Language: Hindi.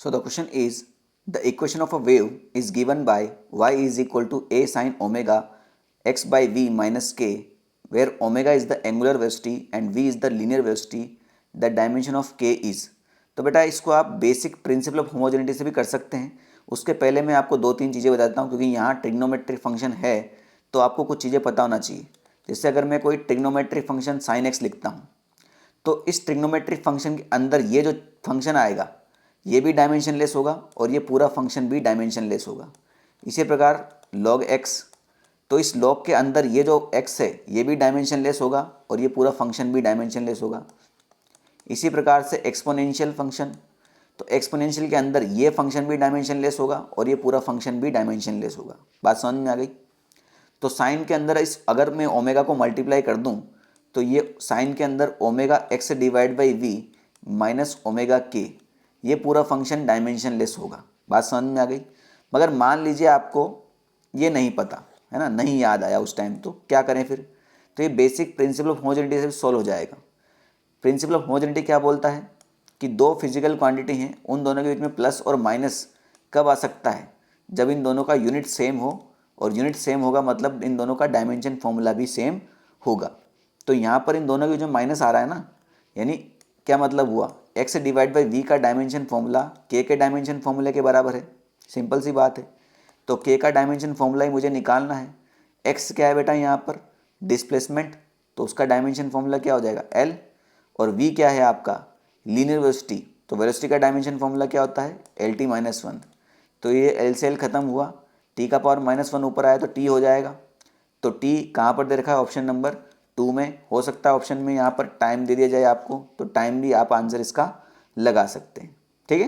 So the question is, the equation of a wave is given by y is equal to a sin omega x by v minus k, where omega is the angular velocity and v is the linear velocity. The dimension of k is. तो बेटा इसको आप बेसिक प्रिंसिपल ऑफ होमोजेनिटी से भी कर सकते हैं. उसके पहले मैं आपको दो तीन चीज़ें बताता हूँ, क्योंकि यहाँ ट्रिग्नोमेट्रिक फंक्शन है तो आपको कुछ चीज़ें पता होना चाहिए. जैसे अगर मैं कोई ट्रिग्नोमेट्रिक फंक्शन साइन एक्स लिखता हूँ तो इस ट्रिग्नोमेट्रिक फंक्शन के अंदर ये जो फंक्शन आएगा ये भी डायमेंशनलेस होगा और ये पूरा फंक्शन भी डायमेंशनलेस होगा. इसी प्रकार लॉग एक्स, तो इस लॉग के अंदर ये जो एक्स है ये भी डायमेंशनलेस होगा और ये पूरा फंक्शन भी डायमेंशनलेस होगा. इसी प्रकार से एक्सपोनेंशियल फंक्शन, तो एक्सपोनेंशियल के अंदर ये फंक्शन भी डायमेंशनलेस होगा और ये पूरा फंक्शन भी डायमेंशनलेस होगा. बात समझ में आ गई. तो साइन के अंदर इस अगर मैं ओमेगा को मल्टीप्लाई कर दूं तो ये साइन के अंदर omega X divide by V minus omega के, ये पूरा फंक्शन डायमेंशनलेस होगा. बात समझ में आ गई. मगर मान लीजिए आपको ये नहीं पता है ना, नहीं याद आया उस टाइम, तो क्या करें फिर. तो ये बेसिक प्रिंसिपल ऑफ होमोजेनिटी से सॉल्व हो जाएगा. प्रिंसिपल ऑफ होमोजेनिटी क्या बोलता है कि दो फिजिकल क्वांटिटी हैं, उन दोनों के बीच में प्लस और माइनस कब आ सकता है, जब इन दोनों का यूनिट सेम हो, और यूनिट सेम होगा मतलब इन दोनों का डायमेंशन फॉर्मूला भी सेम होगा. तो यहाँ पर इन दोनों के जो माइनस आ रहा है ना, यानी क्या मतलब हुआ, एक्स डिवाइड बाई वी का डायमेंशन फॉर्मूला के डायमेंशन फॉर्मूले के बराबर है. सिंपल सी बात है. तो के का डायमेंशन फॉर्मूला ही मुझे निकालना है. एक्स क्या है बेटा यहाँ पर, डिस्प्लेसमेंट, तो उसका डायमेंशन फॉर्मूला क्या हो जाएगा एल. और वी क्या है आपका, लीनियर वेलोसिटी, तो वेलोसिटी का डायमेंशन फॉर्मूला क्या होता है एल टी माइनस वन. तो ये एल से एल खत्म हुआ, टी का पावर माइनस वन ऊपर आया तो टी हो जाएगा. तो टी कहाँ पर दे रखा है, ऑप्शन नंबर 2 में. हो सकता है ऑप्शन में यहाँ पर टाइम दे दिया जाए आपको, तो टाइम भी आप आंसर इसका लगा सकते हैं. ठीक है.